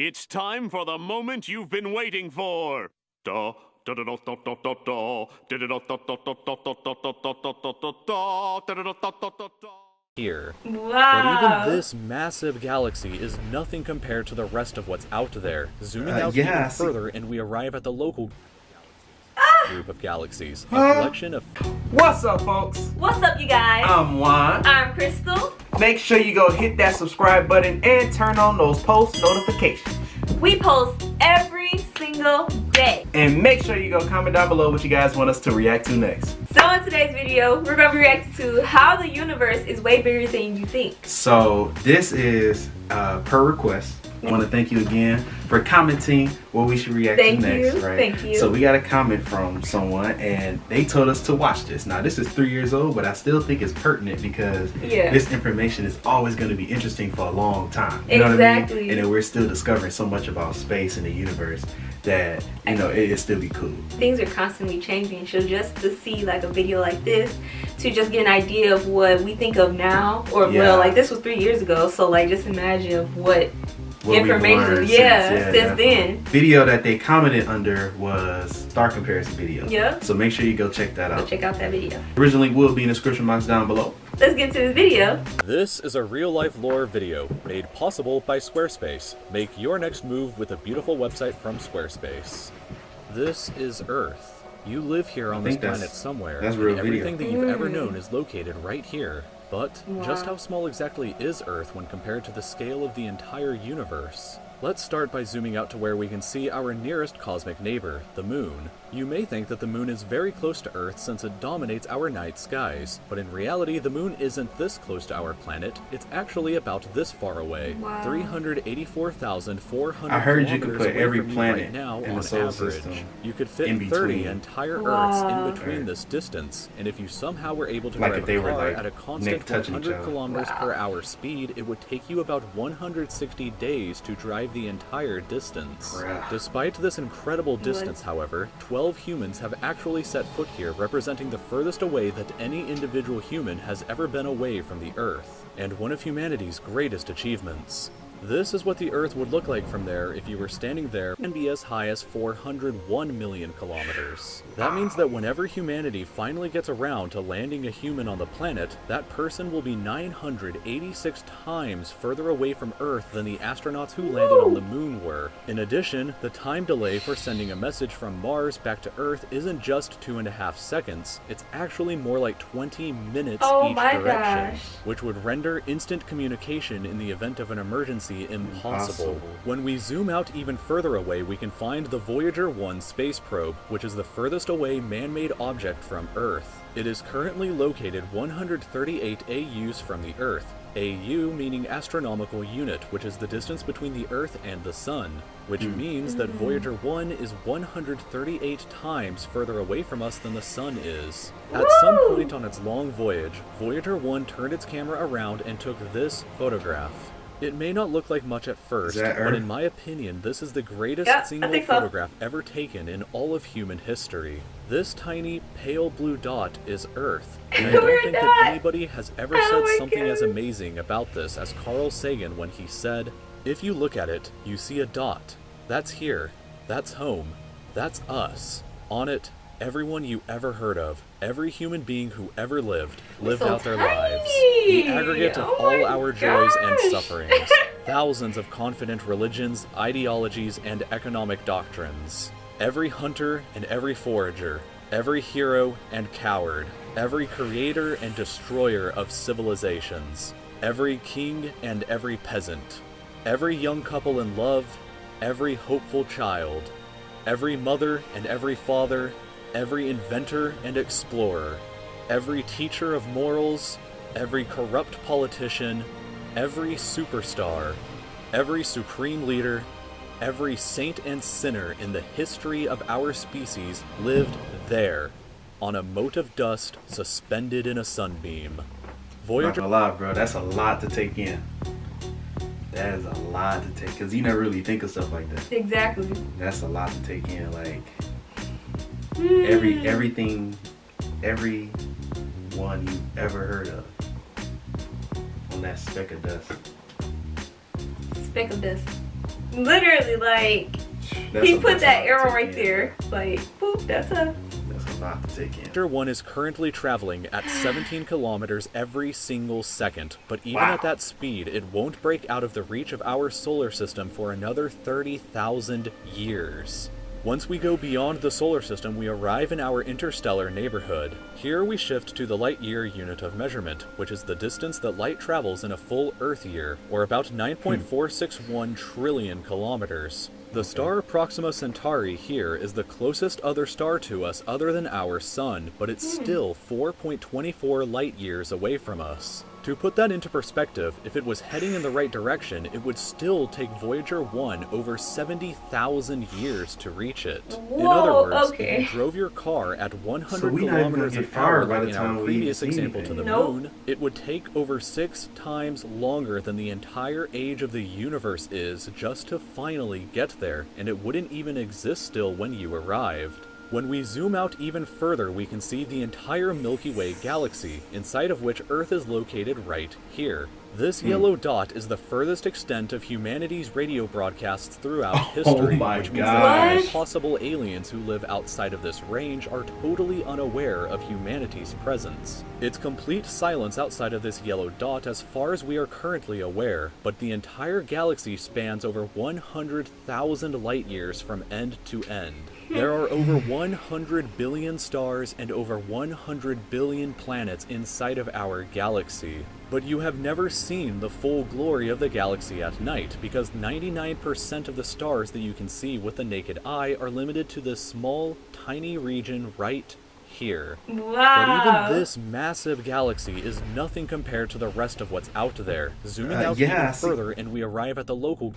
It's time for the moment you've been waiting for. Da, da, da, da, da, da, da, da, da, da, da, da, da, da, da, da, da, da, da, da. Here. Wow. But even this massive galaxy is nothing compared to the rest of what's out there. Zooming out even further, and we arrive at the local group of galaxies. A collection of... What's up, folks? What's up, you guys? I'm Juan. I'm Crystal. Make sure you go hit that subscribe button and turn on those post notifications. We post every single day. And make sure you go comment down below what you guys want us to react to next. So in today's video, we're going to be reacting to how the universe is way bigger than you think. So this is per request. I want to thank you again for commenting what we should react to next. Right? Thank you. So we got a comment from someone and they told us to watch this. Now this is 3 years old, but I still think it's pertinent because this information is always going to be interesting for a long time. You know what I mean? And then we're still discovering so much about space and the universe that, you know, it'll still be cool. Things are constantly changing, so just to see like a video like this, to just get an idea of what we think of now, or well, like this was 3 years ago, so like just imagine what information since then. Video that they commented under was star comparison video. So make sure you go check that out. Go check out that video. Originally will be in the description box down below. Let's get to the video. This is a real-life lore video made possible by Squarespace. Make your next move with a beautiful website from Squarespace. This is Earth. You live here on this planet somewhere, and everything that you've ever known is located right here. But just how small exactly is Earth when compared to the scale of the entire universe? Let's start by zooming out to where we can see our nearest cosmic neighbor, the Moon. You may think that the Moon is very close to Earth since it dominates our night skies, but in reality the Moon isn't this close to our planet, it's actually about this far away. 384,400 I heard you could put away every from planet right now in on the solar average. system You could fit in 30 entire Earths in between this distance, and if you somehow were able to drive a car at a constant 100 kilometers per hour speed, it would take you about 160 days to drive the entire distance. Despite this incredible distance, however, 12 humans have actually set foot here, representing the furthest away that any individual human has ever been away from the Earth, and one of humanity's greatest achievements. This is what the Earth would look like from there if you were standing there, and be as high as 401 million kilometers. That means that whenever humanity finally gets around to landing a human on the planet, that person will be 986 times further away from Earth than the astronauts who landed on the Moon were. In addition, the time delay for sending a message from Mars back to Earth isn't just 2.5 seconds, it's actually more like 20 minutes each direction, which would render instant communication in the event of an emergency impossible. When we zoom out even further away, we can find the Voyager 1 space probe, which is the furthest away man-made object from Earth. It is currently located 138 AUs from the Earth. AU meaning astronomical unit, which is the distance between the Earth and the Sun, which means that Voyager 1 is 138 times further away from us than the Sun is. At some point on its long voyage, Voyager 1 turned its camera around and took this photograph. It may not look like much at first, but in my opinion, this is the greatest single photograph ever taken in all of human history. This tiny, pale blue dot is Earth, and I don't think that anybody has ever said something as amazing about this as Carl Sagan when he said, "If you look at it, you see a dot. That's here. That's home. That's us. On it, everyone you ever heard of, every human being who ever lived out their lives. The aggregate of all our joys and sufferings. Thousands of confident religions, ideologies, and economic doctrines. Every hunter and every forager. Every hero and coward. Every creator and destroyer of civilizations. Every king and every peasant. Every young couple in love. Every hopeful child. Every mother and every father. Every inventor and explorer, every teacher of morals, every corrupt politician, every superstar, every supreme leader, every saint and sinner in the history of our species lived there, on a mote of dust suspended in a sunbeam." Voyager. Not gonna lie, bro, that's a lot to take in. That is a lot to take, because you never really think of stuff like that. Exactly. That's a lot to take in, like... Everything, every one you ever heard of on that speck of dust. Speck of dust. Literally, like, he put that arrow right there. Like, boop, that's a lot to take in. Voyager 1 is currently traveling at 17 kilometers every single second, but even at that speed, it won't break out of the reach of our solar system for another 30,000 years. Once we go beyond the solar system, we arrive in our interstellar neighborhood. Here we shift to the light year unit of measurement, which is the distance that light travels in a full Earth year, or about 9.461 trillion kilometers. The star Proxima Centauri here is the closest other star to us other than our Sun, but it's still 4.24 light years away from us. To put that into perspective, if it was heading in the right direction, it would still take Voyager 1 over 70,000 years to reach it. Whoa, in other words, okay. if you drove your car at 100 kilometers an hour like in our previous example to the moon, it would take over 6 times longer than the entire age of the universe is just to finally get there, and it wouldn't even exist still when you arrived. When we zoom out even further, we can see the entire Milky Way galaxy, inside of which Earth is located right here. This yellow dot is the furthest extent of humanity's radio broadcasts throughout history, which means that any possible aliens who live outside of this range are totally unaware of humanity's presence. It's complete silence outside of this yellow dot as far as we are currently aware, but the entire galaxy spans over 100,000 light years from end to end. There are over 100 billion stars and over 100 billion planets inside of our galaxy. But you have never seen the full glory of the galaxy at night, because 99% of the stars that you can see with the naked eye are limited to this small, tiny region right here. Wow. But even this massive galaxy is nothing compared to the rest of what's out there. Zooming out even further, and we arrive at the local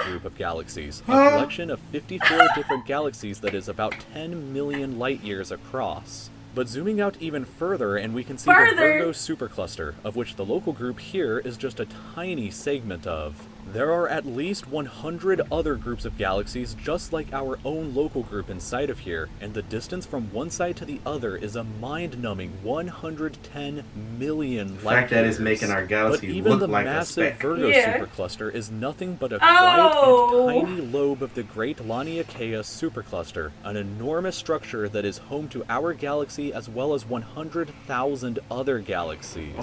group of galaxies, a collection of 54 different galaxies that is about 10 million light years across. But zooming out even further, and we can see the Virgo supercluster, of which the local group here is just a tiny segment of. There are at least 100 other groups of galaxies just like our own local group inside of here, and the distance from one side to the other is a mind-numbing 110 million light years. The fact that it's making our galaxy look like a speck. But even the massive Virgo supercluster is nothing but a quiet and tiny lobe of the Great Laniakea supercluster, an enormous structure that is home to our galaxy as well as 100,000 other galaxies.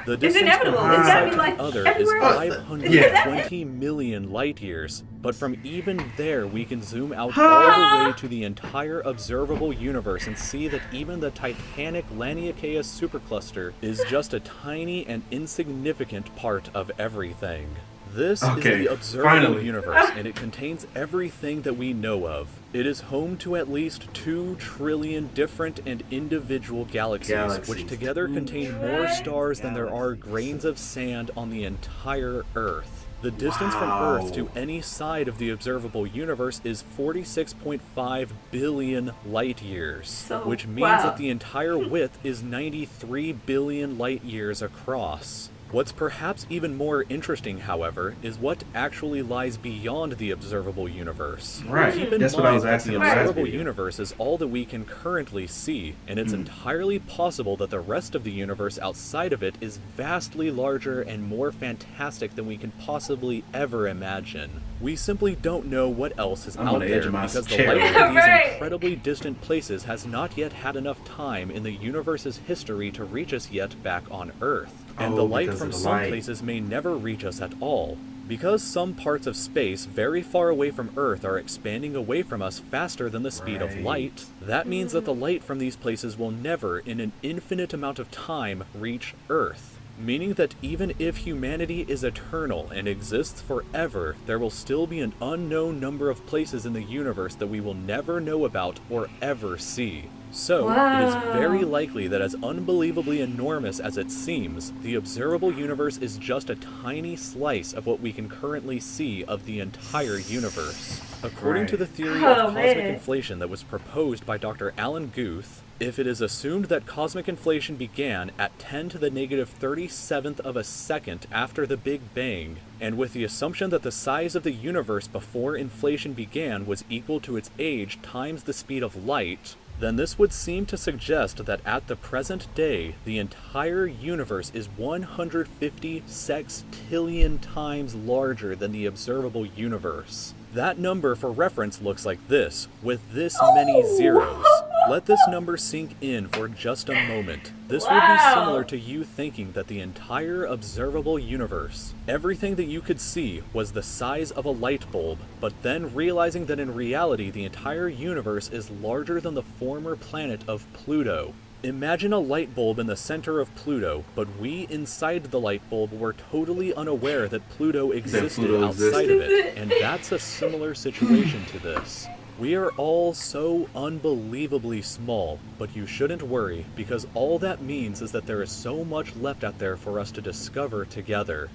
The distance from one side to the other is 520 million light years, but from even there we can zoom out all the way to the entire observable universe and see that even the titanic Laniakea supercluster is just a tiny and insignificant part of everything. This is the observable universe, and it contains everything that we know of. It is home to at least 2 trillion different and individual galaxies, which together contain more stars than there are grains of sand on the entire Earth. The distance from Earth to any side of the observable universe is 46.5 billion light years, which means that the entire width is 93 billion light years across. What's perhaps even more interesting, however, is what actually lies beyond the observable universe. Keep in mind that the observable universe is all that we can currently see, and it's entirely possible that the rest of the universe outside of it is vastly larger and more fantastic than we can possibly ever imagine. We simply don't know what else is out there because the light of these incredibly distant places has not yet had enough time in the universe's history to reach us yet back on Earth. And the light from some places may never reach us at all. Because some parts of space very far away from Earth are expanding away from us faster than the speed of light, that means that the light from these places will never, in an infinite amount of time, reach Earth. Meaning that even if humanity is eternal and exists forever, there will still be an unknown number of places in the universe that we will never know about or ever see. So, it is very likely that as unbelievably enormous as it seems, the observable universe is just a tiny slice of what we can currently see of the entire universe. According to the theory of cosmic inflation that was proposed by Dr. Alan Guth, if it is assumed that cosmic inflation began at 10 to the negative 37th of a second after the Big Bang, and with the assumption that the size of the universe before inflation began was equal to its age times the speed of light, then this would seem to suggest that at the present day, the entire universe is 150 sextillion times larger than the observable universe. That number for reference looks like this, with this many zeros. Let this number sink in for just a moment. This would be similar to you thinking that the entire observable universe, everything that you could see, was the size of a light bulb, but then realizing that in reality the entire universe is larger than the former planet of Pluto. Imagine a light bulb in the center of Pluto, but we inside the light bulb were totally unaware that Pluto existed outside of it, and that's a similar situation to this. We are all so unbelievably small, but you shouldn't worry, because all that means is that there is so much left out there for us to discover together.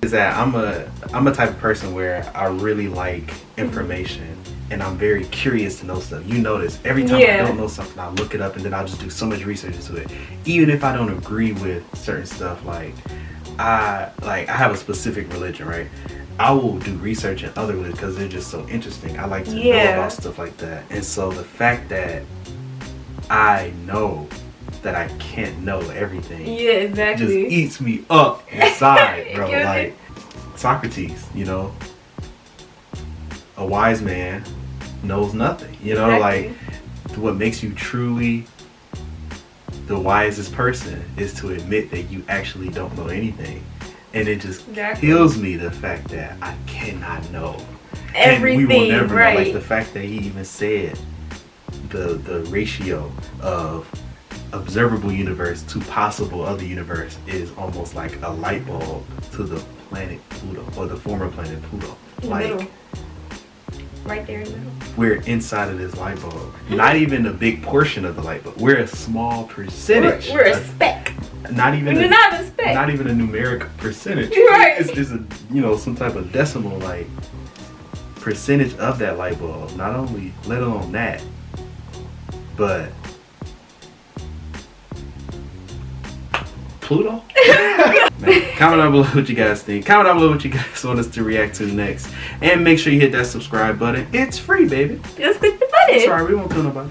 Is that I'm a type of person where I really like information and I'm very curious to know stuff. You notice every time I don't know something, I look it up and then I'll just do so much research into it. Even if I don't agree with certain stuff, like I have a specific religion, right? I will do research in other religions because they're just so interesting. I like to know about stuff like that. And so the fact that I know that I can't know everything just eats me up inside, bro. Like Socrates, you know, a wise man knows nothing, you know, like what makes you truly the wisest person is to admit that you actually don't know anything. And it just kills me, the fact that I cannot know everything. And we will never know. Like the fact that he even said the ratio of observable universe to possible other universe is almost like a light bulb to the planet Pluto, or the former planet Pluto. Like right there in the middle. We're inside of this light bulb. Not even a big portion of the light bulb. We're a small percentage. We're a speck. Not even a numeric percentage. Right. It's a, you know, some type of decimal like percentage of that light bulb. Not only, let alone that, but Pluto? Man, comment down below what you guys think. Comment down below what you guys want us to react to next. And make sure you hit that subscribe button. It's free, baby. Just click the button. Sorry, we won't tell nobody.